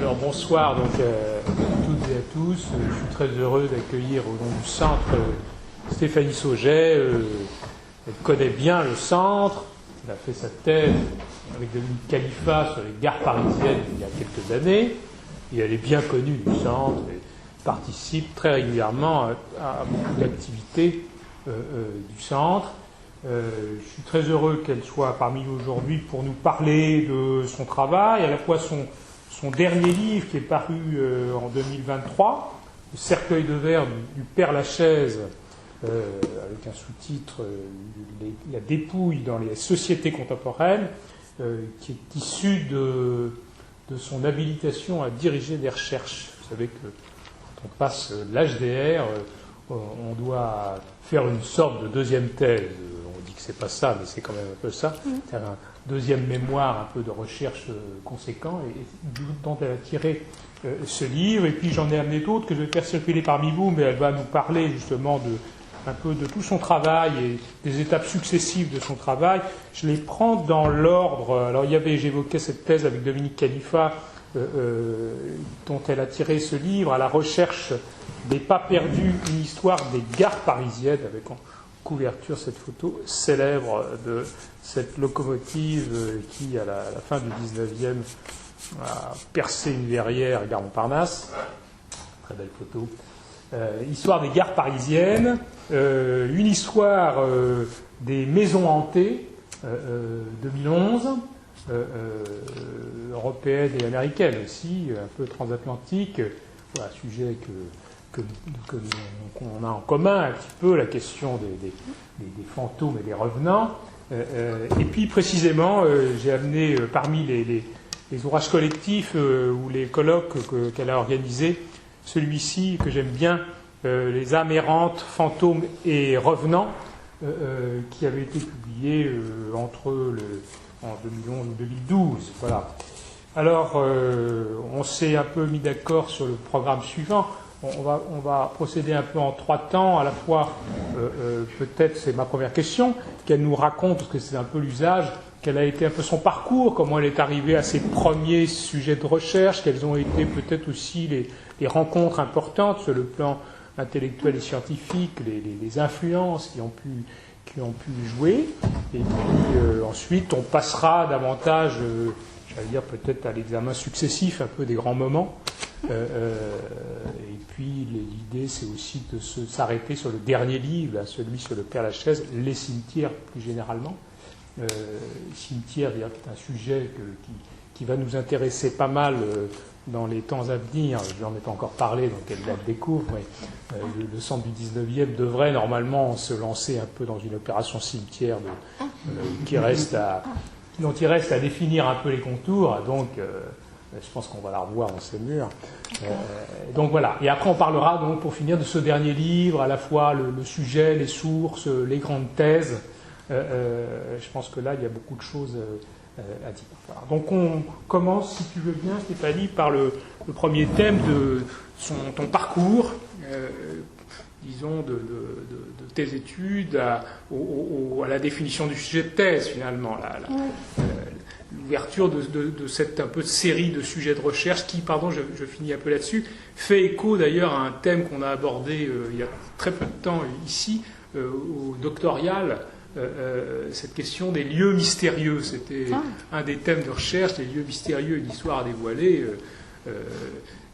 Alors bonsoir donc, à toutes et à tous. Je suis très heureux d'accueillir au nom du centre Stéphanie Sauget. Elle connaît bien le centre. Elle a fait sa thèse avec Dominique Khalifa sur les gares parisiennes il y a quelques années. Et elle est bien connue du centre et participe très régulièrement à beaucoup d'activités du centre. Je suis très heureux qu'elle soit parmi nous aujourd'hui pour nous parler de son travail, à la fois son dernier livre qui est paru en 2023, Le cercueil de verre du Père Lachaise, avec un sous-titre La dépouille dans les sociétés contemporaines, qui est issu de son habilitation à diriger des recherches. Vous savez que quand on passe l'HDR, on doit faire une sorte de deuxième thèse. On dit que c'est pas ça, mais c'est quand même un peu ça. C'est un deuxième mémoire, un peu de recherche conséquent, et dont elle a tiré ce livre. Et puis j'en ai amené d'autres que je vais faire circuler parmi vous, mais elle va nous parler justement un peu de tout son travail et des étapes successives de son travail. Je les prends dans l'ordre. Alors j'évoquais cette thèse avec Dominique Khalifa, dont elle a tiré ce livre, à la recherche des pas perdus, une histoire des gares parisiennes, avec en couverture cette photo célèbre de cette locomotive qui, à la fin du 19e, a percé une verrière à Gare Montparnasse. Très belle photo. Histoire des gares parisiennes, une histoire des maisons hantées, 2011, européenne et américaine aussi, un peu transatlantique, voilà, sujet qu'on a en commun un petit peu, la question des fantômes et des revenants. Et puis précisément, j'ai amené parmi les ouvrages collectifs ou les colloques qu'elle a organisés, celui-ci que j'aime bien, Les âmes errantes, fantômes et revenants, qui avait été publié en 2011 ou 2012. Voilà. Alors, on s'est un peu mis d'accord sur le programme suivant. On va procéder un peu en trois temps. À la fois, peut-être, c'est ma première question, qu'elle nous raconte, parce que c'est un peu l'usage, quel a été un peu son parcours, comment elle est arrivée à ses premiers sujets de recherche, quelles ont été peut-être aussi les rencontres importantes sur le plan intellectuel et scientifique, les influences qui ont pu jouer. Et puis ensuite, on passera davantage, j'allais dire peut-être à l'examen successif, un peu des grands moments. Et puis l'idée, c'est aussi de s'arrêter sur le dernier livre, là, celui sur le Père Lachaise, les cimetières plus généralement. Cimetière, c'est-à-dire que c'est un sujet qui va nous intéresser pas mal dans les temps à venir. Je n'en ai pas encore parlé, donc elle la découvre, mais le centre du 19e devrait normalement se lancer un peu dans une opération cimetière dont il reste à définir un peu les contours, donc je pense qu'on va la revoir dans ces murs. Donc voilà. Et après, on parlera donc, pour finir, de ce dernier livre, à la fois le sujet, les sources, les grandes thèses. Je pense que là, il y a beaucoup de choses à dire. Voilà. Donc on commence, si tu veux bien, Stéphanie, par le premier thème de ton parcours, disons, de tes études, à la définition du sujet de thèse, finalement. L'ouverture de cette un peu de série de sujets de recherche qui, pardon, je finis un peu là-dessus, fait écho d'ailleurs à un thème qu'on a abordé il y a très peu de temps ici, au doctoral, cette question des lieux mystérieux. C'était un des thèmes de recherche, les lieux mystérieux, une histoire à dévoiler.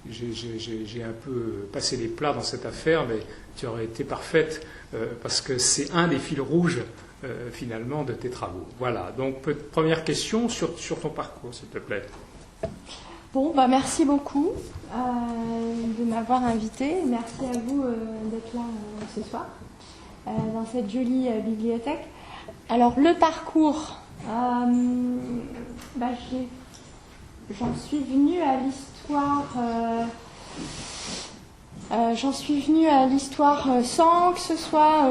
J'ai un peu passé les plats dans cette affaire, mais tu aurais été parfaite, parce que c'est un des fils rouges finalement de tes travaux. Voilà, donc première question sur ton parcours, s'il te plaît. Bon, merci beaucoup de m'avoir invité. Merci à vous d'être là ce soir dans cette jolie bibliothèque. Alors le parcours, j'en suis venue à l'histoire. Sans que ce soit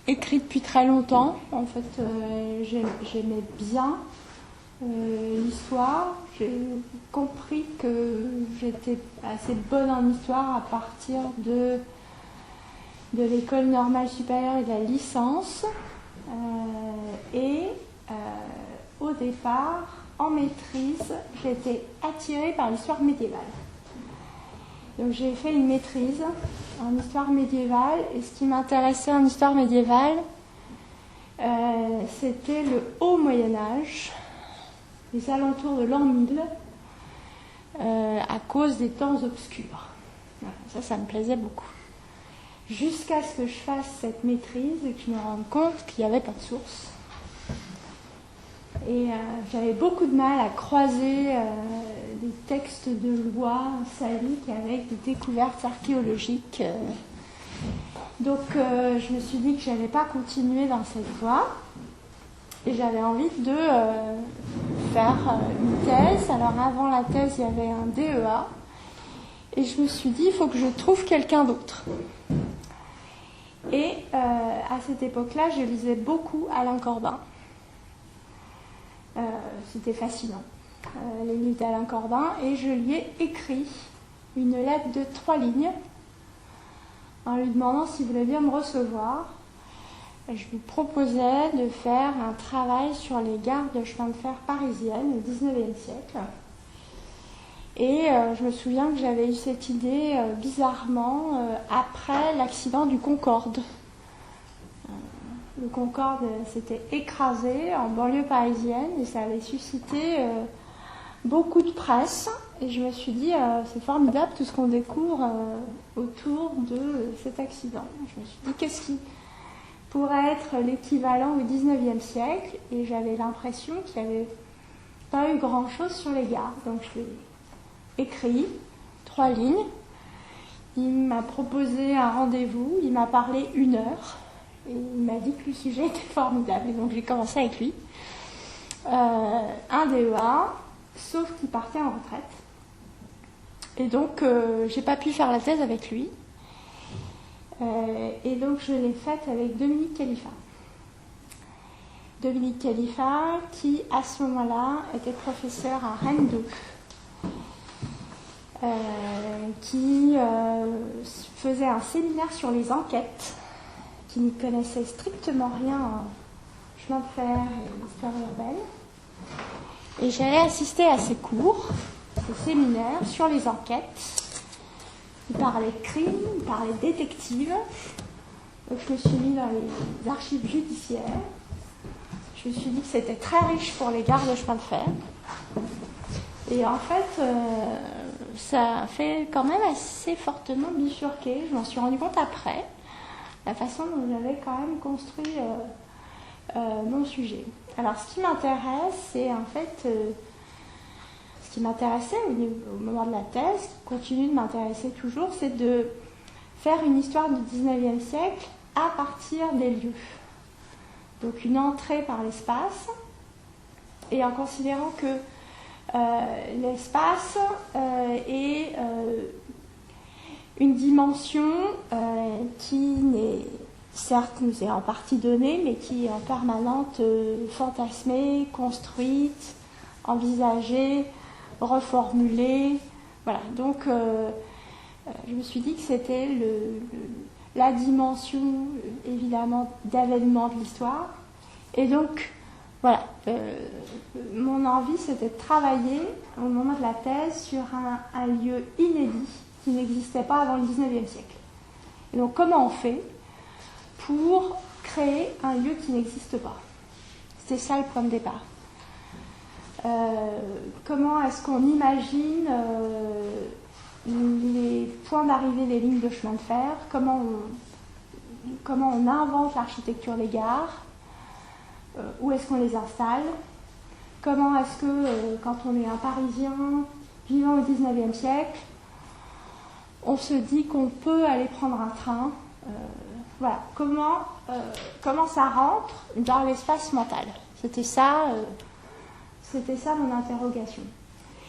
écrit depuis très longtemps. En fait, j'aimais bien l'histoire. J'ai compris que j'étais assez bonne en histoire à partir de l'école normale supérieure et de la licence. Au départ, en maîtrise, j'étais attirée par l'histoire médiévale. Donc j'ai fait une maîtrise en histoire médiévale, et ce qui m'intéressait en histoire médiévale, c'était le haut Moyen-Âge, les alentours de l'an 1000, à cause des temps obscurs. Voilà, ça me plaisait beaucoup. Jusqu'à ce que je fasse cette maîtrise et que je me rende compte qu'il n'y avait pas de source. Et j'avais beaucoup de mal à croiser des textes de loi saliques avec des découvertes archéologiques. Donc je me suis dit que je n'allais pas continuer dans cette voie. Et j'avais envie de faire une thèse. Alors avant la thèse, il y avait un DEA. Et je me suis dit, il faut que je trouve quelqu'un d'autre. Et à cette époque-là, je lisais beaucoup Alain Corbin. C'était fascinant, les livres d'Alain Corbin. Et je lui ai écrit une lettre de 3 lignes en lui demandant s'il voulait bien me recevoir. Je lui proposais de faire un travail sur les gares de chemin de fer parisiennes au XIXe siècle. Et je me souviens que j'avais eu cette idée bizarrement après l'accident du Concorde. Le Concorde s'était écrasé en banlieue parisienne et ça avait suscité beaucoup de presse. Et je me suis dit, c'est formidable tout ce qu'on découvre autour de cet accident. Je me suis dit, qu'est-ce qui pourrait être l'équivalent au XIXe siècle? Et j'avais l'impression qu'il n'y avait pas eu grand-chose sur les gares. Donc je l'ai écrit, 3 lignes. Il m'a proposé un rendez-vous, il m'a parlé 1 heure. Et il m'a dit que le sujet était formidable. Et donc j'ai commencé avec lui. Un DEA, sauf qu'il partait en retraite. Et donc j'ai pas pu faire la thèse avec lui. Et donc je l'ai faite avec Dominique Khalifa. Dominique Khalifa, qui à ce moment-là était professeur à Rennes 2. Qui faisait un séminaire sur les enquêtes, qui n'y connaissait strictement rien en chemin de fer et histoire urbaine. Et j'allais assister à ces cours, ces séminaires sur les enquêtes. Il parlait crime, il parlait détective. Donc je me suis mis dans les archives judiciaires. Je me suis dit que c'était très riche pour les gares de chemin de fer. Et en fait, ça a fait quand même assez fortement bifurquer. Je m'en suis rendu compte après, la façon dont j'avais quand même construit mon sujet. Alors, ce qui m'intéresse, c'est en fait, ce qui m'intéressait au moment de la thèse, qui continue de m'intéresser toujours, c'est de faire une histoire du XIXe siècle à partir des lieux. Donc, une entrée par l'espace, et en considérant que l'espace est une dimension qui n'est, certes nous est en partie donnée, mais qui est en permanente fantasmée, construite, envisagée, reformulée. Voilà, donc je me suis dit que c'était la dimension évidemment d'avènement de l'histoire. Et donc voilà, mon envie c'était de travailler au moment de la thèse sur un lieu inédit qui n'existait pas avant le XIXe siècle. Et donc comment on fait pour créer un lieu qui n'existe pas? C'était ça le point de départ. Comment est-ce qu'on imagine les points d'arrivée des lignes de chemin de fer? Comment on invente l'architecture des gares? Où est-ce qu'on les installe? Comment est-ce que, quand on est un Parisien vivant au XIXe siècle, on se dit qu'on peut aller prendre un train? Voilà, comment ça rentre dans l'espace mental? C'était ça mon interrogation.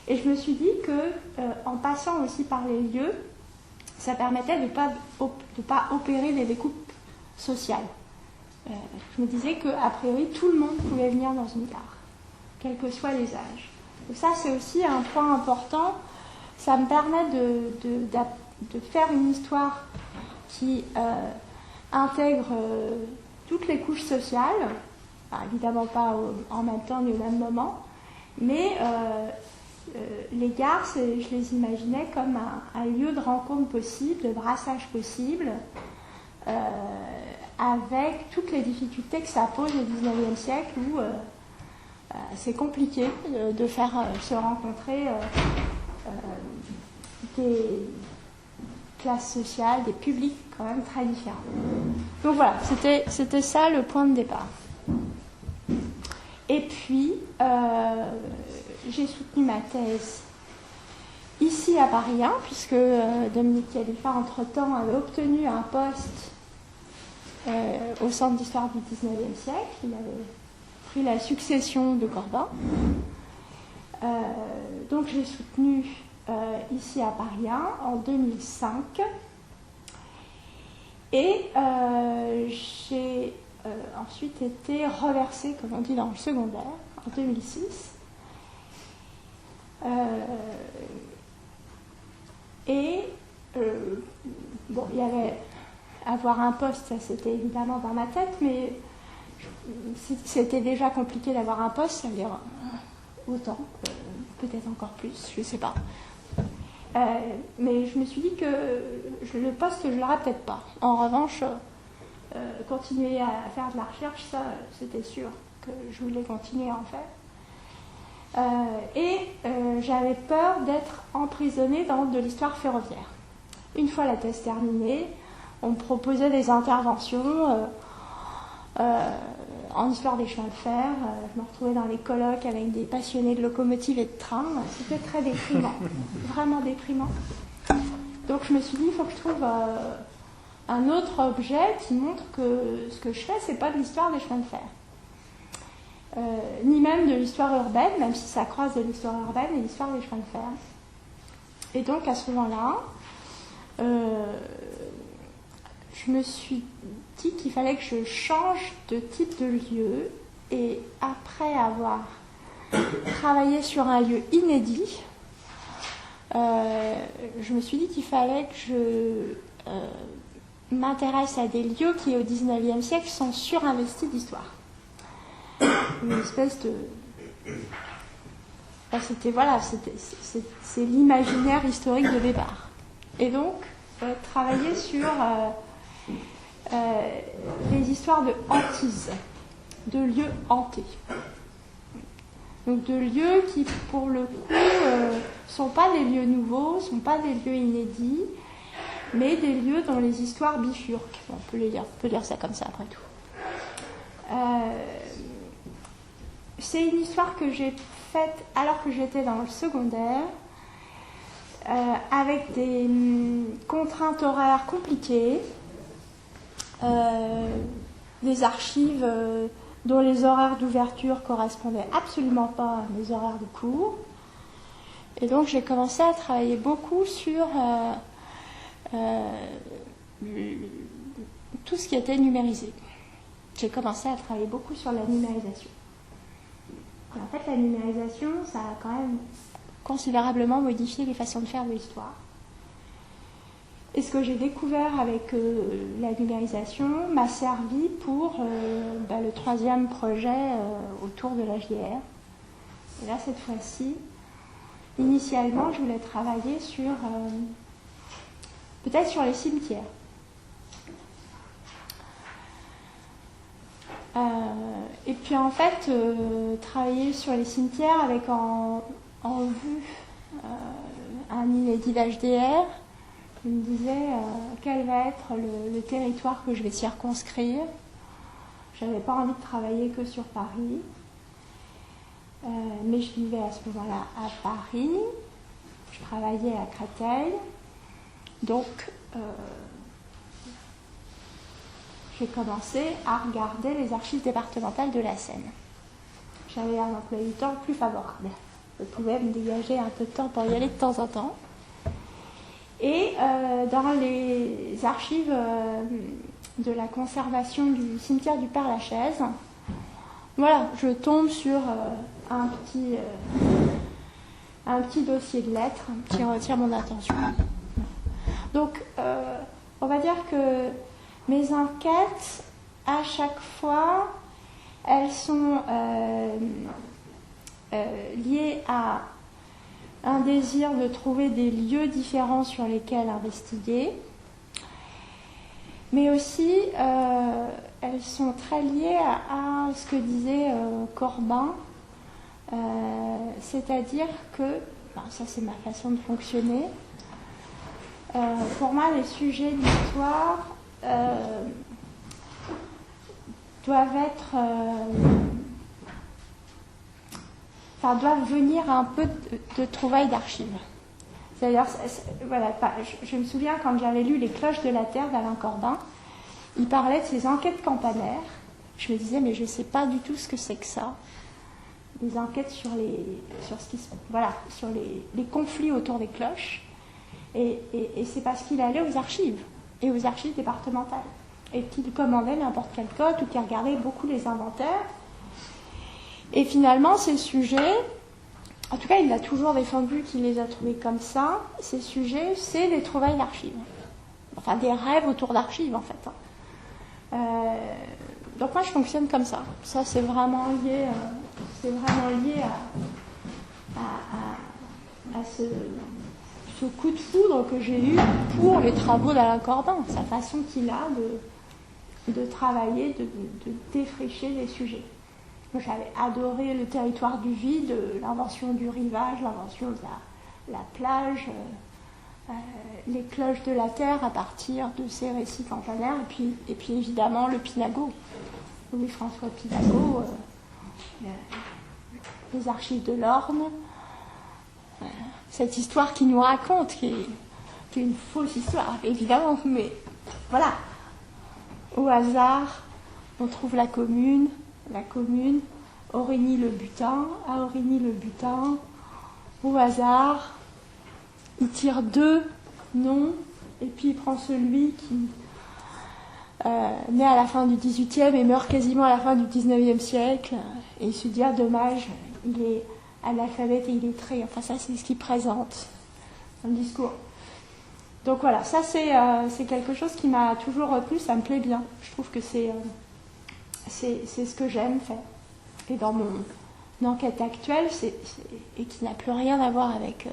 Et je me suis dit que, en passant aussi par les lieux, ça permettait de ne pas opérer des découpes sociales. Je me disais qu'a priori, tout le monde pouvait venir dans une gare, quels que soient les âges. Donc ça, c'est aussi un point important. Ça me permet de faire une histoire qui intègre toutes les couches sociales, évidemment pas en même temps ni au même moment, Mais les gares, je les imaginais comme un lieu de rencontre possible, de brassage possible, avec toutes les difficultés que ça pose au XIXe siècle où c'est compliqué de faire se rencontrer des classes sociales, des publics quand même très différents. Donc voilà, c'était ça le point de départ. Et puis, j'ai soutenu ma thèse ici à Paris 1, puisque Dominique Khalifa, entre-temps, avait obtenu un poste au Centre d'histoire du XIXe siècle. Il avait pris la succession de Corbin. Donc j'ai soutenu ici à Paris 1 en 2005. Et j'ai ensuite été reversée, comme on dit, dans le secondaire, en 2006. Bon, il y avait avoir un poste, ça c'était évidemment dans ma tête, mais c'était déjà compliqué d'avoir un poste, ça veut dire autant, peut-être encore plus, je ne sais pas. Mais je me suis dit que le poste, je ne l'aurais peut-être pas. En revanche, continuer à faire de la recherche, ça, c'était sûr que je voulais continuer à en faire. J'avais peur d'être emprisonnée dans de l'histoire ferroviaire. Une fois la thèse terminée, on me proposait des interventions en histoire des chemins de fer. Je me retrouvais dans les colloques avec des passionnés de locomotives et de trains. C'était très déprimant, vraiment déprimant. Donc je me suis dit, il faut que je trouve un autre objet qui montre que ce que je fais, c'est pas de l'histoire des chemins de fer. Ni même de l'histoire urbaine, même si ça croise de l'histoire urbaine et l'histoire des chemins de fer. Et donc à ce moment-là, je me suis dit qu'il fallait que je change de type de lieu, et après avoir travaillé sur un lieu inédit, je me suis dit qu'il fallait que je m'intéresse à des lieux qui au XIXe siècle sont surinvestis d'histoire. Une espèce de... c'est l'imaginaire historique de Weber. Et donc, travailler sur les histoires de hantise, de lieux hantés. Donc de lieux qui, pour le coup, sont pas des lieux nouveaux, sont pas des lieux inédits, mais des lieux dont les histoires bifurquent. On peut lire ça comme ça après tout. C'est une histoire que j'ai faite alors que j'étais dans le secondaire, avec des contraintes horaires compliquées, des archives dont les horaires d'ouverture correspondaient absolument pas à mes horaires de cours. Et donc j'ai commencé à travailler beaucoup sur tout ce qui était numérisé. J'ai commencé à travailler beaucoup sur la numérisation. Et en fait, la numérisation, ça a quand même considérablement modifié les façons de faire de l'histoire. Et ce que j'ai découvert avec la numérisation m'a servi pour le troisième projet autour de la JR. Et là, cette fois-ci, initialement, je voulais travailler sur peut-être sur les cimetières. Et puis en fait, travailler sur les cimetières avec en vue un inédit d'HDR. Je me disais quel va être le territoire que je vais circonscrire. Je n'avais pas envie de travailler que sur Paris. Mais je vivais à ce moment-là à Paris. Je travaillais à Créteil. Donc, j'ai commencé à regarder les archives départementales de la Seine. J'avais un emploi du temps plus favorable. Je pouvais me dégager un peu de temps pour y aller de temps en temps. Et dans les archives de la conservation du cimetière du Père-Lachaise, voilà, je tombe sur un petit dossier de lettres qui retient mon attention. Donc, on va dire que mes enquêtes, à chaque fois, elles sont liée à un désir de trouver des lieux différents sur lesquels investiguer, mais aussi elles sont très liées à ce que disait Corbin, c'est-à-dire que, ça c'est ma façon de fonctionner, pour moi les sujets d'histoire doivent être... doivent venir un peu de trouvailles d'archives. C'est-à-dire, voilà, je me souviens quand j'avais lu Les Cloches de la Terre d'Alain Corbin, il parlait de ses enquêtes campanaires. Je me disais, mais je ne sais pas du tout ce que c'est que ça. Des enquêtes sur les conflits autour des cloches. Et c'est parce qu'il allait aux archives, et aux archives départementales, et qu'il commandait n'importe quel code, ou qu'il regardait beaucoup les inventaires. Et finalement, ces sujets, en tout cas, il a toujours défendu qu'il les a trouvés comme ça, ces sujets, c'est des trouvailles d'archives. Enfin, des rêves autour d'archives, en fait. Donc moi, je fonctionne comme ça. Ça, c'est vraiment lié à ce coup de foudre que j'ai eu pour les travaux d'Alain Corbin, sa façon qu'il a de travailler, de défricher les sujets. Moi, j'avais adoré le territoire du vide, l'invention du rivage, l'invention de la plage, les cloches de la terre à partir de ces récits campanaires, et puis évidemment le Pinago, Louis-François Pinago, les archives de l'Orne, cette histoire qu'il nous raconte, qui est une fausse histoire, évidemment, mais voilà. Au hasard, on trouve la commune, Origny-le-Butin, à Origny-le-Butin, au hasard, il tire 2 noms, et puis il prend celui qui naît à la fin du XVIIIe et meurt quasiment à la fin du XIXe siècle, et il se dit, ah dommage, il est analphabète et illettré. Enfin, ça, c'est ce qu'il présente dans le discours. Donc voilà, ça c'est quelque chose qui m'a toujours retenu, ça me plaît bien. Je trouve que c'est ce que j'aime faire. Et dans mon enquête actuelle, et qui n'a plus rien à voir avec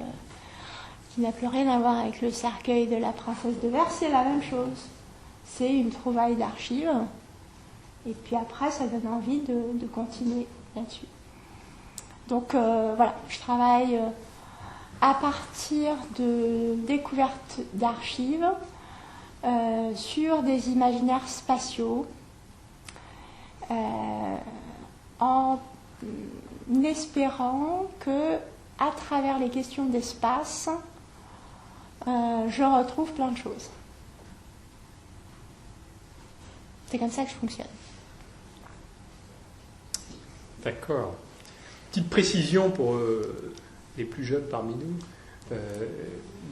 le cercueil de la princesse de Verre, c'est la même chose. C'est une trouvaille d'archives, et puis après, ça donne envie de continuer là-dessus. Donc voilà, je travaille à partir de découvertes d'archives sur des imaginaires spatiaux, en espérant que, à travers les questions d'espace, je retrouve plein de choses. C'est comme ça que je fonctionne. D'accord. Petite précision pour les plus jeunes parmi nous.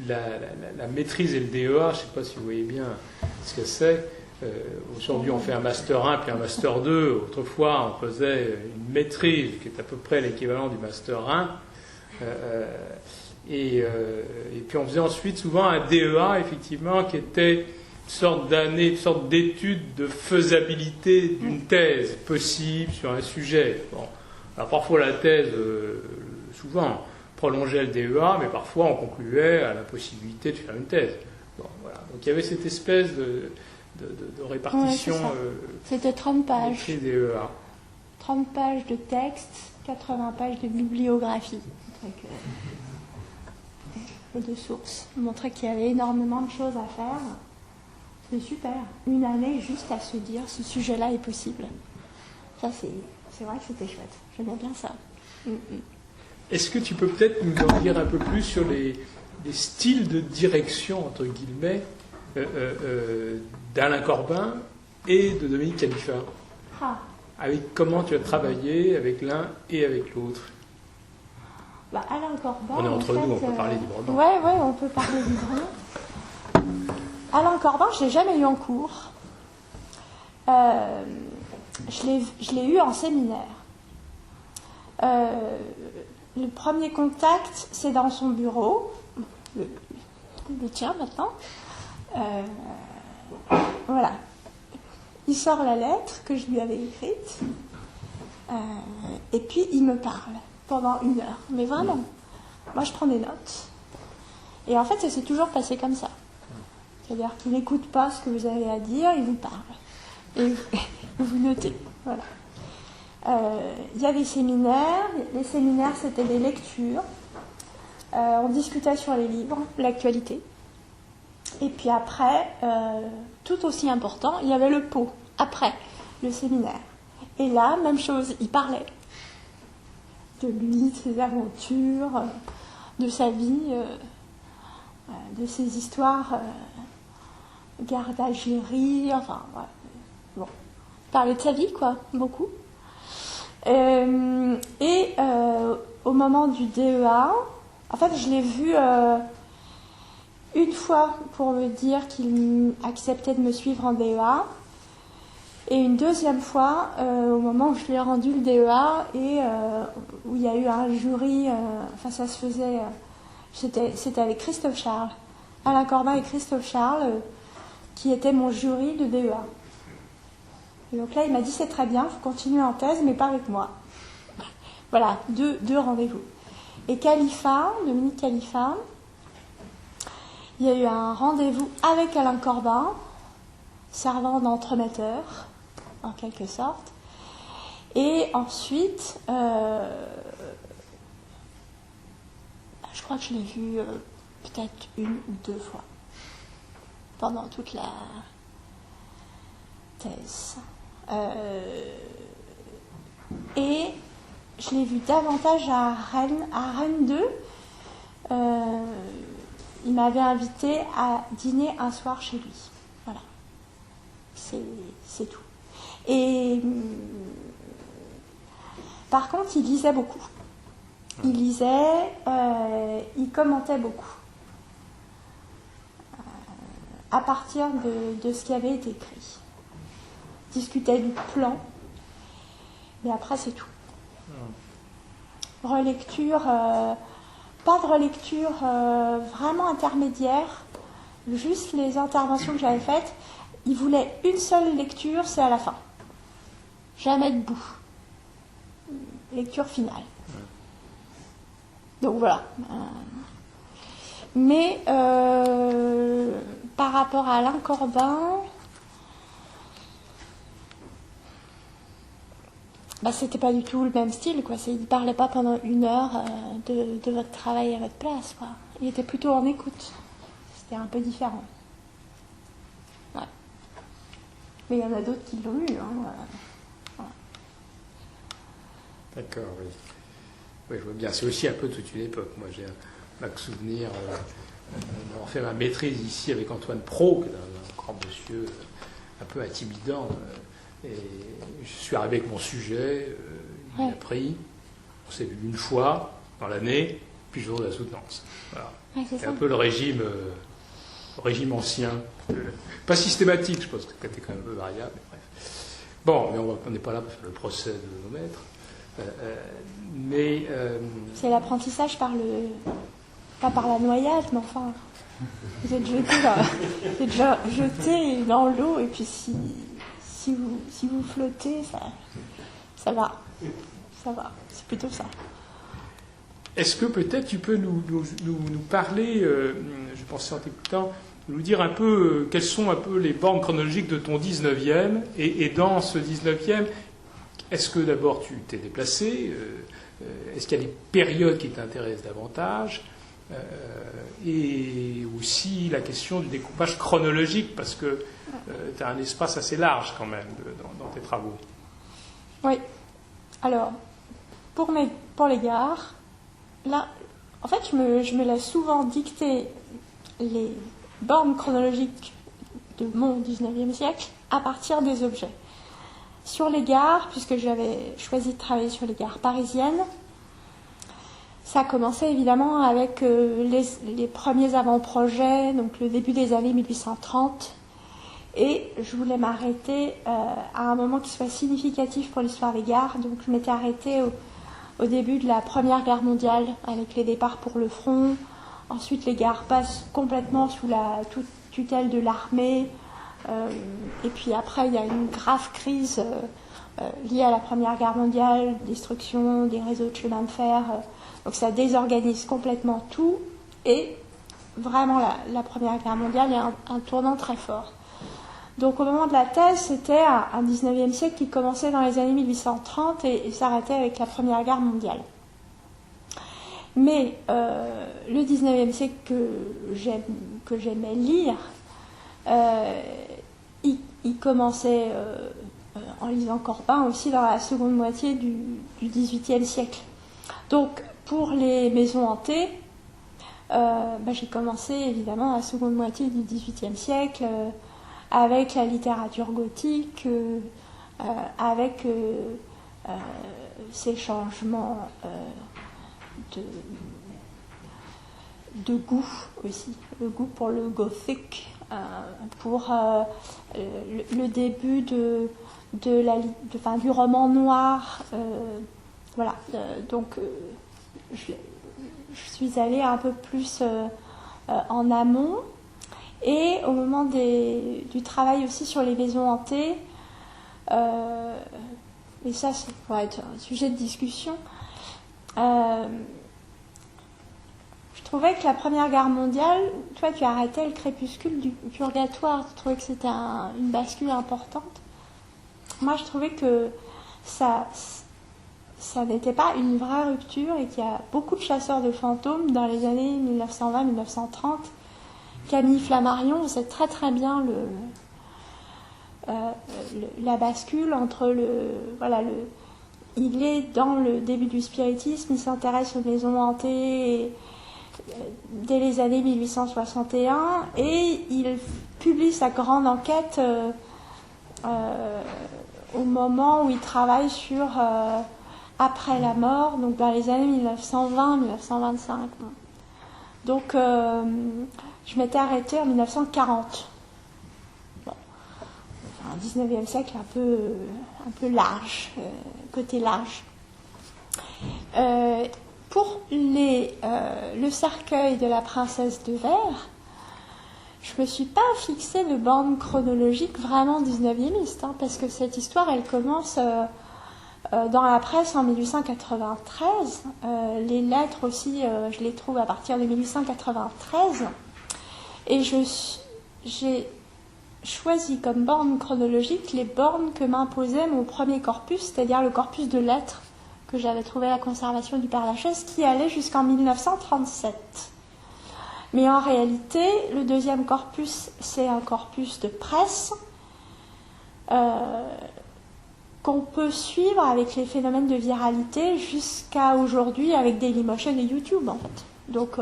La maîtrise et le DEA, je ne sais pas si vous voyez bien ce que c'est. Aujourd'hui, on fait un Master 1 puis un Master 2. Autrefois, on faisait une maîtrise qui est à peu près l'équivalent du Master 1. Et puis on faisait ensuite souvent un DEA, effectivement, qui était une sorte d'étude de faisabilité d'une thèse possible sur un sujet. Bon. Alors parfois la thèse, souvent, prolongeait le DEA, mais parfois on concluait à la possibilité de faire une thèse. Bon, voilà. Donc il y avait cette espèce de répartition. Ouais, c'était 30 pages. DEA. 30 pages de texte, 80 pages de bibliographie. Et de sources. Montrer qu'il y avait énormément de choses à faire. C'est super. Une année juste à se dire, ce sujet-là est possible. Ça, c'est vrai que c'était chouette. J'aimais bien ça. Est-ce que tu peux peut-être nous en dire un peu plus sur les styles de direction, entre guillemets, d'Alain Corbin et de Dominique Khalifa? Avec comment tu as travaillé avec l'un et avec l'autre? Alain Corbin... On est entre nous, on peut parler librement. Oui, on peut parler librement. Alain Corbin, je ne l'ai jamais eu en cours. Je l'ai eu en séminaire. Le premier contact, c'est dans son bureau, le tien maintenant. Voilà. Il sort la lettre que je lui avais écrite, et puis il me parle. pendant 1 heure. Mais vraiment, moi je prends des notes. Et en fait, ça s'est toujours passé comme ça. C'est-à-dire qu'il n'écoute pas ce que vous avez à dire, il vous parle. Et vous notez. Voilà. Il y a des séminaires. Les séminaires, c'était des lectures. On discutait sur les livres, l'actualité. Et puis après, tout aussi important, il y avait le pot, après le séminaire. Et là, même chose, il parlait de lui, de ses aventures, de sa vie, de ses histoires, garde Algérie, enfin, voilà. Bon. Il parlait de sa vie, quoi, beaucoup. Et au moment du DEA, en fait, je l'ai vu une fois pour me dire qu'il acceptait de me suivre en DEA, et une deuxième fois au moment où je lui ai rendu le DEA et où il y a eu un jury, enfin ça se faisait, c'était avec Christophe Charles, Alain Corbin et Christophe Charles, qui étaient mon jury de DEA. Et donc là, il m'a dit c'est très bien, il faut continuer en thèse, mais pas avec moi. Voilà, deux rendez-vous. Et Khalifa, Dominique Khalifa, il y a eu un rendez-vous avec Alain Corbin, servant d'entremetteur, en quelque sorte. Et ensuite, je crois que je l'ai vu peut-être 1 ou 2 fois pendant toute la thèse. Et je l'ai vu davantage à Rennes 2. Il m'avait invité à dîner un soir chez lui. Voilà. C'est tout. Et par contre, il lisait beaucoup. Il lisait, il commentait beaucoup. À partir de ce qui avait été écrit. Il discutait du plan. Mais après, c'est tout. Relecture, pas de relecture vraiment intermédiaire, juste les interventions que j'avais faites. Il voulait une seule lecture, c'est à la fin. Jamais debout. Lecture finale. Donc voilà. Mais par rapport à Alain Corbin, c'était pas du tout le même style, quoi. Il ne parlait pas pendant 1 heure de votre travail à votre place, quoi. Il était plutôt en écoute. C'était un peu différent. Ouais. Mais il y en a d'autres qui l'ont eu. Voilà. D'accord, oui. Oui, je vois bien. C'est aussi un peu toute une époque. Moi, j'ai un vague souvenir d'avoir fait ma maîtrise ici avec Antoine Pro, qui est un grand monsieur un peu intimidant. Et je suis arrivé avec mon sujet, il a pris, on s'est vu 1 fois dans l'année, puis le jour de la soutenance. Voilà. C'est un peu le régime ancien. Pas systématique, je pense que c'était quand même un peu variable. Mais bref. Bon, mais on n'est pas là pour faire le procès de nos maîtres. C'est l'apprentissage pas par la noyade, mais enfin, vous êtes jeté dans l'eau, et puis si vous flottez, ça va. Ça va. C'est plutôt ça. Est-ce que peut-être tu peux nous parler, je pensais en t'écoutant, nous dire un peu quelles sont un peu les bornes chronologiques de ton 19e, et dans ce 19e, est-ce que d'abord tu t'es déplacé, est-ce qu'il y a des périodes qui t'intéressent davantage, et aussi la question du découpage chronologique, parce que tu as un espace assez large quand même dans tes travaux. Oui. Alors, pour les gares, là, en fait, je me laisse souvent dicter les bornes chronologiques de mon 19e siècle à partir des objets. Sur les gares, puisque j'avais choisi de travailler sur les gares parisiennes, ça a commencé évidemment avec les premiers avant-projets, donc le début des années 1830. Et je voulais m'arrêter à un moment qui soit significatif pour l'histoire des gares. Donc je m'étais arrêtée au début de la Première Guerre mondiale, avec les départs pour le front. Ensuite, les gares passent complètement sous la tutelle de l'armée. Et puis après, il y a une grave crise liées à la Première Guerre mondiale, destruction des réseaux de chemin de fer. Donc ça désorganise complètement tout. Et vraiment, la Première Guerre mondiale est un tournant très fort. Donc au moment de la thèse, c'était un 19e siècle qui commençait dans les années 1830 et s'arrêtait avec la Première Guerre mondiale. Mais le 19e siècle que j'aimais lire, il commençait en lisant Corbin aussi dans la seconde moitié du XVIIIe siècle. Donc pour les maisons hantées, j'ai commencé évidemment à la seconde moitié du XVIIIe siècle avec la littérature gothique, avec ces changements de goût aussi, le goût pour le gothique, pour le début du roman noir. Voilà, donc je suis allée un peu plus en amont. Et au moment du travail aussi sur les maisons hantées, et ça pourrait être un sujet de discussion, je trouvais que la Première Guerre mondiale, toi tu arrêtais le crépuscule du purgatoire, tu trouvais que c'était une bascule importante. Moi je trouvais que ça n'était pas une vraie rupture et qu'il y a beaucoup de chasseurs de fantômes dans les années 1920-1930. Camille Flammarion, on sait très très bien la bascule entre il est dans le début du spiritisme, il s'intéresse aux maisons hantées dès les années 1861 et il publie sa grande enquête au moment où il travaille sur après la mort, donc dans les années 1920-1925. Donc je m'étais arrêtée en 1940. Bon. Un 19e siècle un peu large, côté large. Pour le cercueil de la princesse de verre, je ne me suis pas fixée de borne chronologique vraiment 19e, parce que cette histoire, elle commence dans la presse en 1893. Les lettres aussi, je les trouve à partir de 1893. Et j'ai choisi comme borne chronologique les bornes que m'imposait mon premier corpus, c'est-à-dire le corpus de lettres que j'avais trouvé à la conservation du Père-Lachaise, qui allait jusqu'en 1937. Mais en réalité, le deuxième corpus, c'est un corpus de presse qu'on peut suivre avec les phénomènes de viralité jusqu'à aujourd'hui avec Dailymotion et YouTube, en fait. Donc,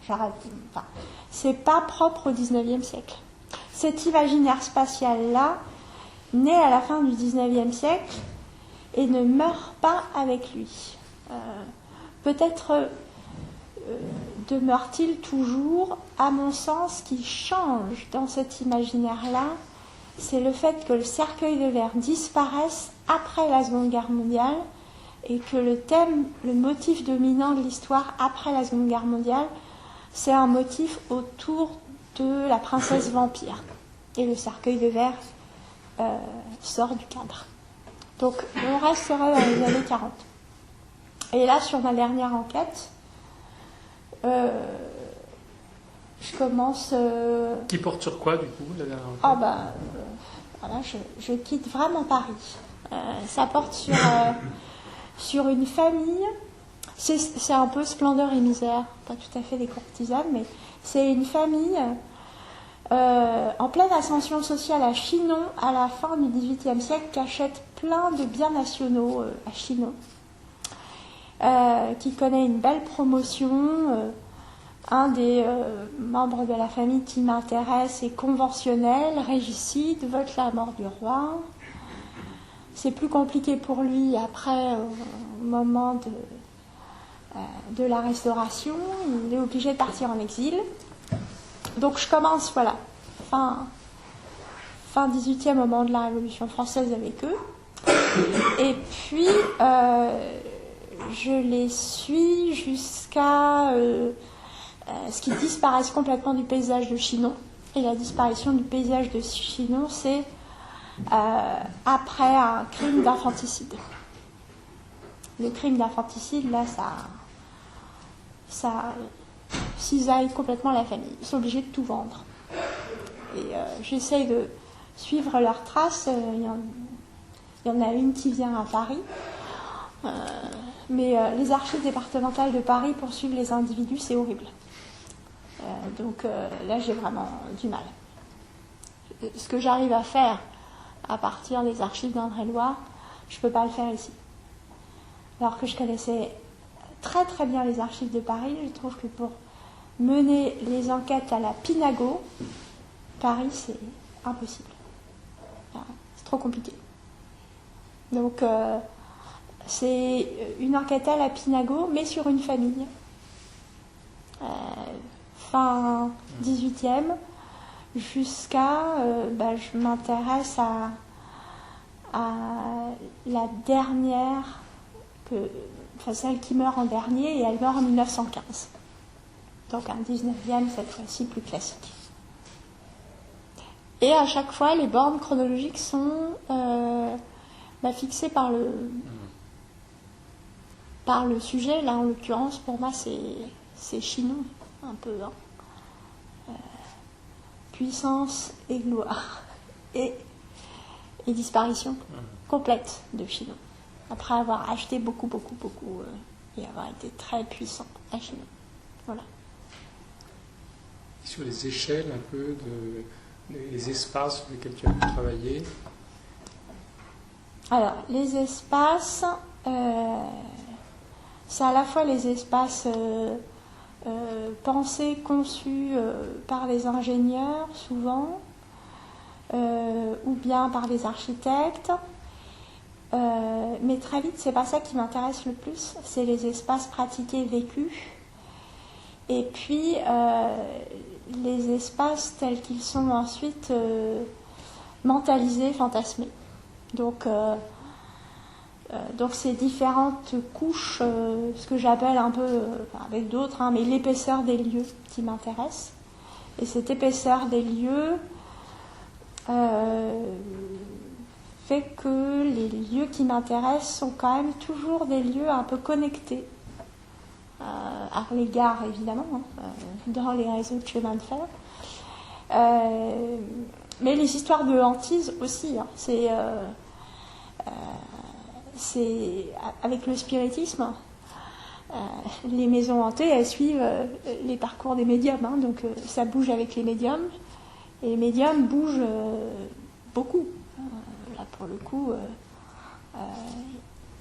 j'arrête. Enfin, c'est pas propre au 19e siècle. Cet imaginaire spatial-là naît à la fin du 19e siècle et ne meurt pas avec lui. Peut-être demeure-t-il toujours, à mon sens, ce qui change dans cet imaginaire-là, c'est le fait que le cercueil de verre disparaisse après la Seconde Guerre mondiale et que le motif dominant de l'histoire après la Seconde Guerre mondiale, c'est un motif autour de la princesse vampire. Et le cercueil de verre sort du cadre. Donc on resterait dans les années 40. Et là, sur ma dernière enquête, je commence... Qui porte sur quoi, du coup, la dernière enquête? Voilà, je quitte vraiment Paris. Ça porte sur une famille. C'est un peu splendeur et misère, pas tout à fait des courtisanes, mais c'est une famille en pleine ascension sociale à Chinon, à la fin du XVIIIe siècle, qui achète plein de biens nationaux à Chinon, qui connaît une belle promotion. Un des membres de la famille qui m'intéresse est conventionnel, régicide, vote la mort du roi. C'est plus compliqué pour lui après, au moment de la Restauration. Il est obligé de partir en exil. Donc je commence, fin 18e, au moment de la Révolution française avec eux. Et puis, je les suis jusqu'à ce qu'ils disparaissent complètement du paysage de Chinon. Et la disparition du paysage de Chinon, c'est après un crime d'infanticide. Le crime d'infanticide, là, ça cisaille complètement la famille. Ils sont obligés de tout vendre. Et j'essaye de suivre leurs traces. Il y en a une qui vient à Paris. Mais les archives départementales de Paris poursuivent les individus, c'est horrible. Donc là, j'ai vraiment du mal. Ce que j'arrive à faire à partir des archives d'Indre-et-Loire, je ne peux pas le faire ici. Alors que je connaissais très très bien les archives de Paris, je trouve que pour mener les enquêtes à la Pinago, Paris, c'est impossible. C'est trop compliqué. Donc, c'est une enquête à la Pinago, mais sur une famille. Fin 18e, jusqu'à... je m'intéresse à la dernière, celle qui meurt en dernier, et elle meurt en 1915. Donc un 19e, cette fois-ci, plus classique. Et à chaque fois, les bornes chronologiques sont fixées par le sujet. Là, en l'occurrence, pour moi, c'est Chinon, un peu. Puissance et gloire. Et disparition complète de Chinon. Après avoir acheté beaucoup, et avoir été très puissant à Chinon. Voilà. Sur les échelles, un peu, les espaces sur lesquels tu as pu travailler. Alors, les espaces, c'est à la fois les espaces pensés, conçus par les ingénieurs, souvent, ou bien par les architectes. Mais très vite, c'est pas ça qui m'intéresse le plus, c'est les espaces pratiqués, vécus. Et puis, les espaces tels qu'ils sont ensuite mentalisés, fantasmés. Donc ces différentes couches, ce que j'appelle un peu, avec d'autres, mais l'épaisseur des lieux qui m'intéresse. Et cette épaisseur des lieux fait que les lieux qui m'intéressent sont quand même toujours des lieux un peu connectés. À l'égard, évidemment, dans les réseaux de chemin de fer. Mais les histoires de hantise aussi. C'est avec le spiritisme. Les maisons hantées, elles suivent les parcours des médiums. Donc ça bouge avec les médiums. Et les médiums bougent beaucoup. Là, pour le coup...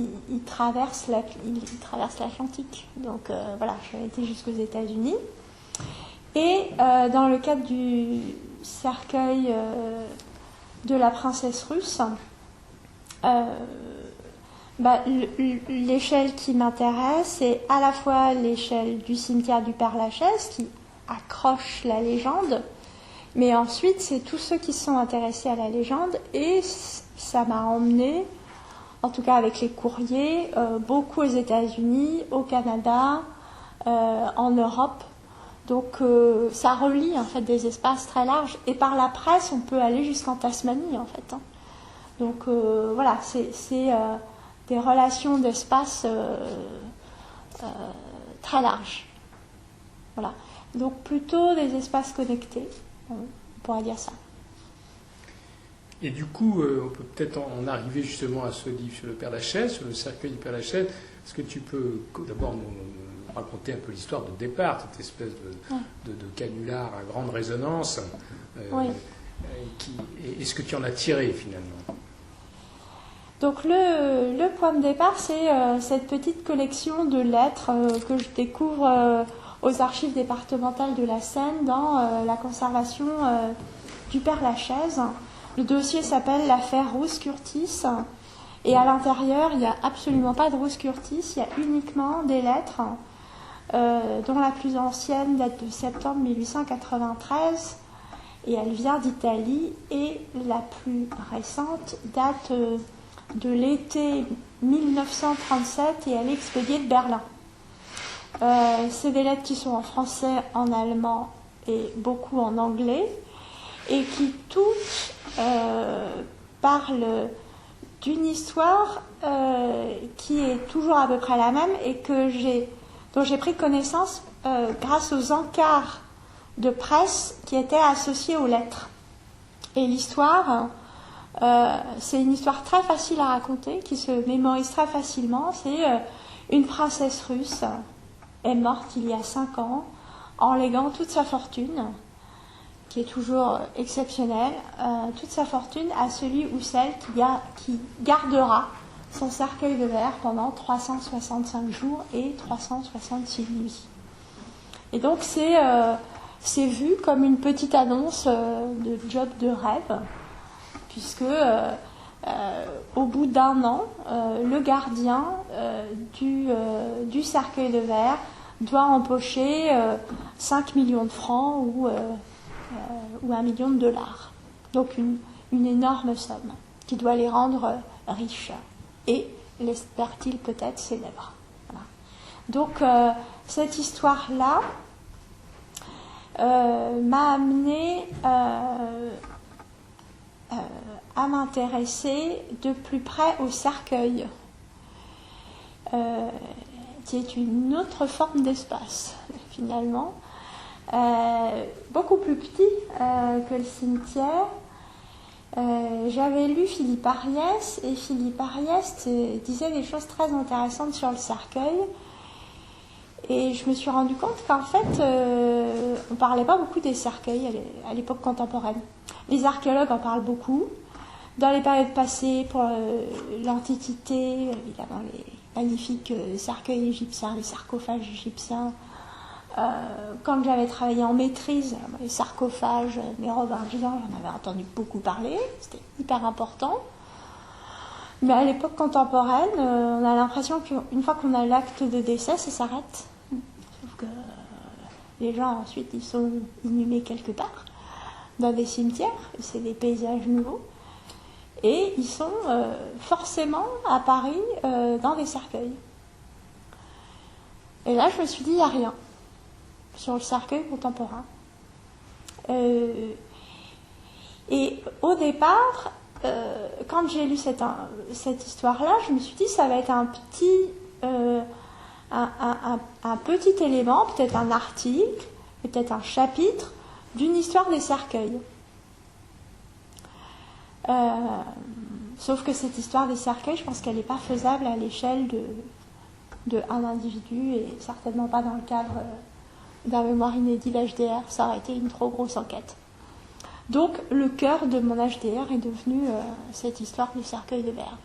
Il traverse l'Atlantique. Donc voilà, j'ai été jusqu'aux États-Unis. Et dans le cadre du cercueil de la princesse russe, l'échelle qui m'intéresse, c'est à la fois l'échelle du cimetière du Père-Lachaise qui accroche la légende, mais ensuite c'est tous ceux qui sont intéressés à la légende, et ça m'a emmené, en tout cas avec les courriers, beaucoup aux États-Unis, au Canada, en Europe. Donc ça relie en fait des espaces très larges. Et par la presse, on peut aller jusqu'en Tasmanie en fait. Donc voilà, c'est des relations d'espace très larges. Voilà. Donc plutôt des espaces connectés, on pourrait dire ça. Et du coup, on peut peut-être en arriver justement à ce livre sur le Père-Lachaise, sur le cercueil du Père-Lachaise. Est-ce que tu peux d'abord nous raconter un peu l'histoire de départ, cette espèce de canular à grande résonance Oui. Est-ce que tu en as tiré finalement ? Donc le point de départ, c'est cette petite collection de lettres que je découvre aux archives départementales de la Seine dans la conservation du Père-Lachaise. Le dossier s'appelle l'affaire Rousse-Curtis, et à l'intérieur, il n'y a absolument pas de Rousse-Curtis, il y a uniquement des lettres, dont la plus ancienne date de septembre 1893, et elle vient d'Italie, et la plus récente date de l'été 1937, et elle est expédiée de Berlin. C'est des lettres qui sont en français, en allemand et beaucoup en anglais, et qui toutes parle d'une histoire qui est toujours à peu près la même et dont j'ai pris connaissance grâce aux encarts de presse qui étaient associés aux lettres. Et l'histoire, c'est une histoire très facile à raconter, qui se mémorise très facilement. C'est une princesse russe est morte il y a 5 ans en léguant toute sa fortune, qui est toujours exceptionnelle, toute sa fortune à celui ou celle qui gardera son cercueil de verre pendant 365 jours et 366 nuits. Et donc c'est vu comme une petite annonce de job de rêve, puisque au bout d'1 an, le gardien du cercueil de verre doit empocher 5 millions de francs ou 1 million de dollars. Donc une énorme somme qui doit les rendre riches et, l'espère-t-il peut-être, célèbres. Voilà. Donc cette histoire-là m'a amené à m'intéresser de plus près au cercueil, qui est une autre forme d'espace, finalement, beaucoup plus petit que le cimetière. J'avais lu Philippe Ariès, et Philippe Ariès disait des choses très intéressantes sur le cercueil. Et je me suis rendu compte qu'en fait, on ne parlait pas beaucoup des cercueils à l'époque contemporaine. Les archéologues en parlent beaucoup. Dans les périodes passées, pour l'Antiquité, évidemment, les magnifiques cercueils égyptiens, les sarcophages égyptiens. Quand j'avais travaillé en maîtrise, les sarcophages mérovingiens, j'en avais entendu beaucoup parler. C'était hyper important. Mais à l'époque contemporaine, on a l'impression qu'une fois qu'on a l'acte de décès, ça s'arrête. Sauf que les gens, ensuite, ils sont inhumés quelque part, dans des cimetières, c'est des paysages nouveaux. Et ils sont forcément à Paris dans des cercueils. Et là, je me suis dit, il n'y a rien sur le cercueil contemporain. Et au départ, quand j'ai lu cette histoire-là, je me suis dit, ça va être un petit élément, peut-être un article, peut-être un chapitre d'une histoire des cercueils. Sauf que cette histoire des cercueils, je pense qu'elle n'est pas faisable à l'échelle de un individu et certainement pas dans le cadre d'un mémoire inédit d'HDR. Ça aurait été une trop grosse enquête. Donc le cœur de mon HDR est devenu cette histoire du cercueil de verre.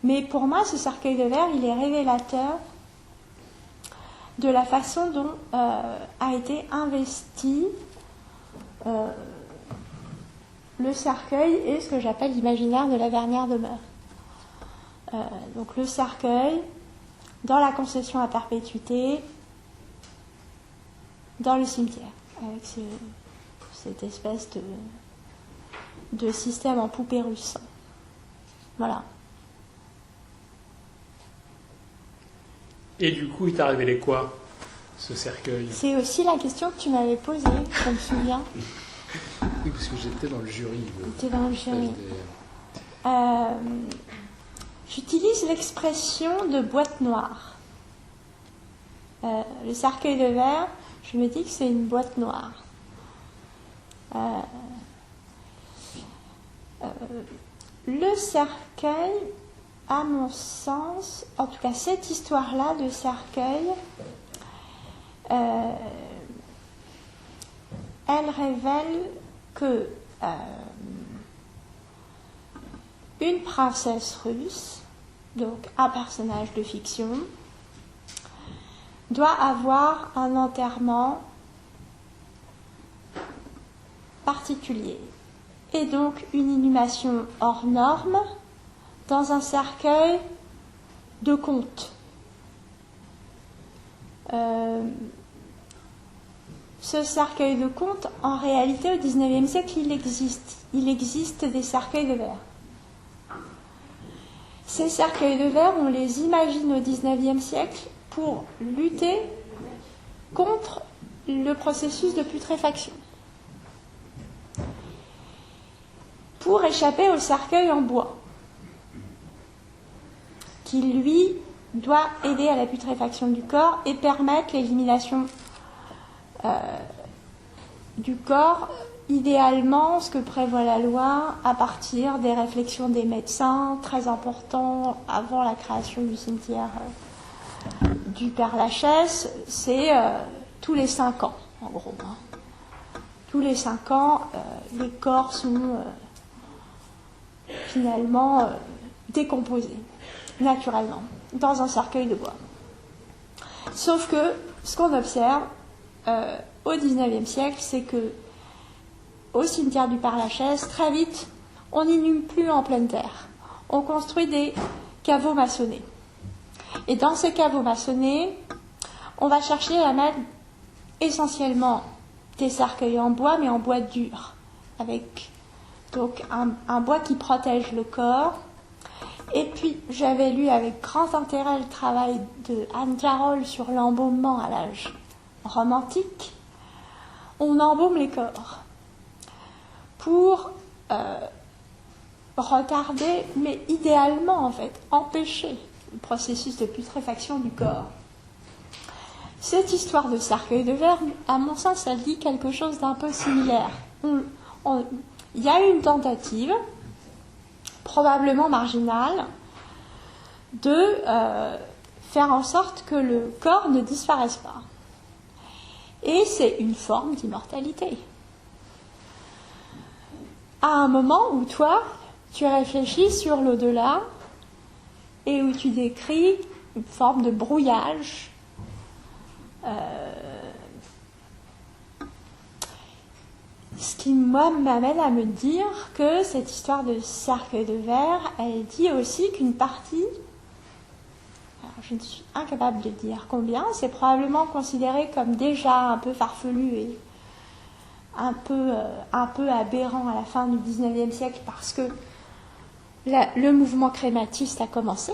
Mais pour moi, ce cercueil de verre, il est révélateur de la façon dont a été investi le cercueil et ce que j'appelle l'imaginaire de la dernière demeure. Donc le cercueil, dans la concession à perpétuité, dans le cimetière, avec cette espèce de système en poupée russe. Voilà. Et du coup, il t'a révélé quoi, ce cercueil ? C'est aussi la question que tu m'avais posée, je me souviens. Oui, parce que j'étais dans le jury. J'étais dans le jury. J'utilise l'expression de boîte noire. Le cercueil de verre, je me dis que c'est une boîte noire. Le cercueil, à mon sens, en tout cas cette histoire-là de cercueil, elle révèle que une princesse russe, donc un personnage de fiction, doit avoir un enterrement particulier et donc une inhumation hors norme dans un cercueil de conte. Ce cercueil de conte, en réalité, au XIXe siècle, il existe. Il existe des cercueils de verre. Ces cercueils de verre, on les imagine au XIXe siècle pour lutter contre le processus de putréfaction. pour échapper au cercueil en bois, qui lui doit aider à la putréfaction du corps et permettre l'élimination du corps, idéalement, ce que prévoit la loi, à partir des réflexions des médecins, très important, avant la création du cimetière du Père-Lachaise, c'est tous les 5 ans, en gros. Tous les 5 ans, les corps sont finalement décomposés, naturellement, dans un cercueil de bois. Sauf que, ce qu'on observe au XIXe siècle, c'est que au cimetière du Père-Lachaise, très vite, on n'inhume plus en pleine terre. On construit des caveaux maçonnés. Et dans ces caveaux maçonnés, on va chercher à mettre essentiellement des cercueils en bois, mais en bois dur, avec donc un bois qui protège le corps. Et puis, j'avais lu avec grand intérêt le travail de Anne Jarol sur l'embaumement à l'âge romantique. On embaume les corps pour retarder, mais idéalement en fait, empêcher le processus de putréfaction du corps. Cette histoire de cercueil de verre, à mon sens, elle dit quelque chose d'un peu similaire. Il y a une tentative, probablement marginale, de faire en sorte que le corps ne disparaisse pas. Et c'est une forme d'immortalité. À un moment où toi, tu réfléchis sur l'au-delà et où tu décris une forme de brouillage, ce qui, moi, m'amène à me dire que cette histoire de cercueil de verre, elle dit aussi qu'une partie, alors je ne suis incapable de dire combien, c'est probablement considéré comme déjà un peu farfelu et un peu aberrant à la fin du XIXe siècle parce que le mouvement crématiste a commencé.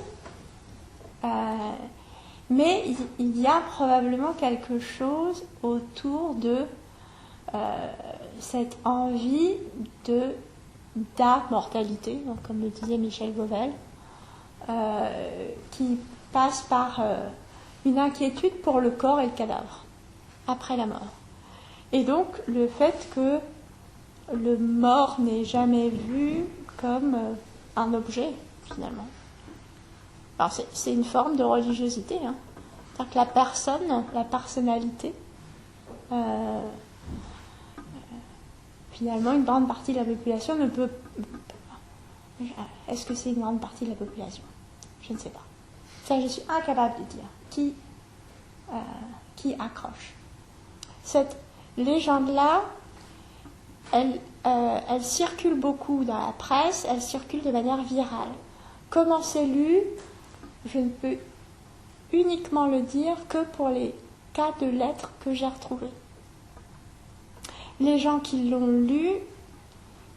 Mais il y a probablement quelque chose autour de cette envie d'immortalité, comme le disait Michel Gauvel, qui passe par une inquiétude pour le corps et le cadavre après la mort. Et donc le fait que le mort n'est jamais vu comme un objet, finalement. Alors c'est une forme de religiosité, hein. C'est-à-dire que la personne, la personnalité, finalement, une grande partie de la population ne peut... Est-ce que c'est une grande partie de la population ? Je ne sais pas. Ça, je suis incapable de dire. Qui accroche ? Cette légende-là, elle circule beaucoup dans la presse, elle circule de manière virale. Comment c'est lu ? Je ne peux uniquement le dire que pour les cas de lettres que j'ai retrouvées. Les gens qui l'ont lu,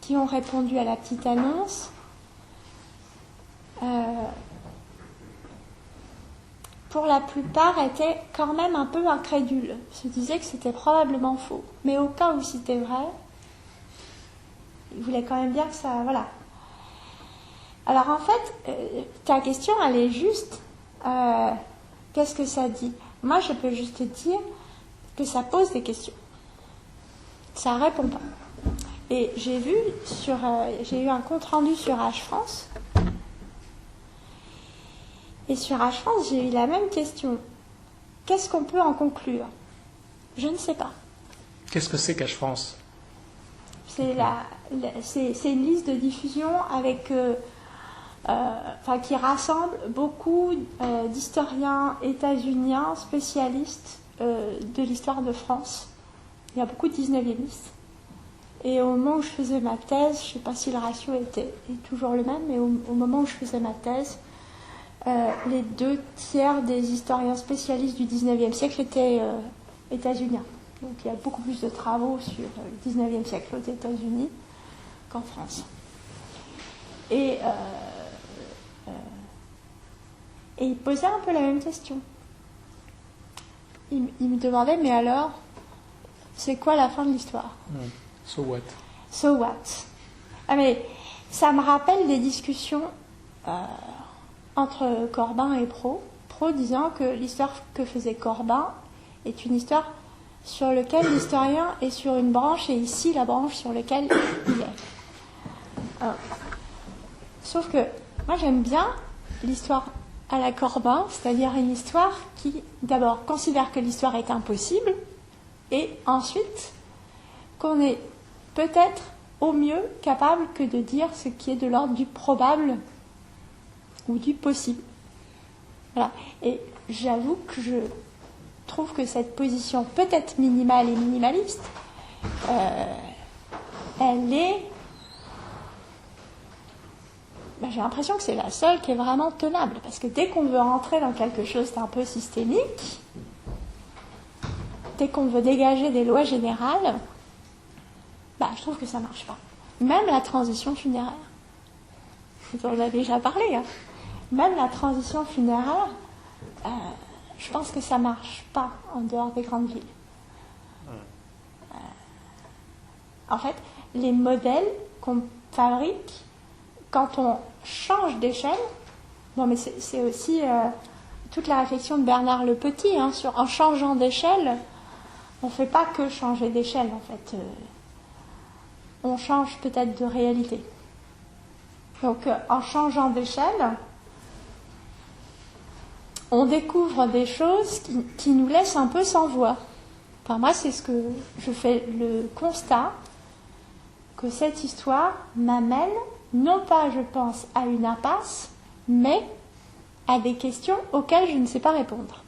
qui ont répondu à la petite annonce, pour la plupart étaient quand même un peu incrédules, se disaient que c'était probablement faux. Mais au cas où c'était vrai, ils voulaient quand même bien que ça... Voilà. Alors en fait, ta question, elle est juste. Qu'est-ce que ça dit ? Moi, je peux juste te dire que ça pose des questions. Ça répond pas. Et j'ai eu un compte rendu sur H France. Et sur H France, j'ai eu la même question. Qu'est-ce qu'on peut en conclure ? Je ne sais pas. Qu'est-ce que c'est qu'H France ? C'est une liste de diffusion avec, qui rassemble beaucoup d'historiens états-uniens spécialistes de l'histoire de France. Il y a beaucoup de 19e-istes. Et au moment où je faisais ma thèse, je ne sais pas si le ratio est toujours le même, mais au moment où je faisais ma thèse, les 2/3 des historiens spécialistes du 19e siècle étaient états-uniens. Donc il y a beaucoup plus de travaux sur le 19e siècle aux États-Unis qu'en France. Et ils posaient un peu la même question. Ils me demandaient, mais alors, c'est quoi la fin de l'histoire ? So what ? So what ? Ah mais Ça me rappelle des discussions entre Corbin et Pro disant que l'histoire que faisait Corbin est une histoire sur laquelle l'historien est sur une branche, et ici la branche sur laquelle il est. Sauf que moi j'aime bien l'histoire à la Corbin, c'est-à-dire une histoire qui d'abord considère que l'histoire est impossible, et ensuite qu'on est peut-être au mieux capable que de dire ce qui est de l'ordre du probable ou du possible. Voilà. Et j'avoue que je trouve que cette position peut-être minimale et minimaliste, elle est... j'ai l'impression que c'est la seule qui est vraiment tenable, parce que dès qu'on veut rentrer dans quelque chose d'un peu systémique, dès qu'on veut dégager des lois générales, je trouve que ça ne marche pas. Même la transition funéraire, on en a déjà parlé, hein. Même la transition funéraire, je pense que ça ne marche pas en dehors des grandes villes. En fait, les modèles qu'on fabrique, quand on change d'échelle, mais c'est aussi toute la réflexion de Bernard Le Petit, hein, en changeant d'échelle, on ne fait pas que changer d'échelle, en fait. On change peut-être de réalité. Donc, en changeant d'échelle, on découvre des choses qui nous laissent un peu sans voix. Enfin, moi, c'est ce que je fais le constat, que cette histoire m'amène, non pas, je pense, à une impasse, mais à des questions auxquelles je ne sais pas répondre.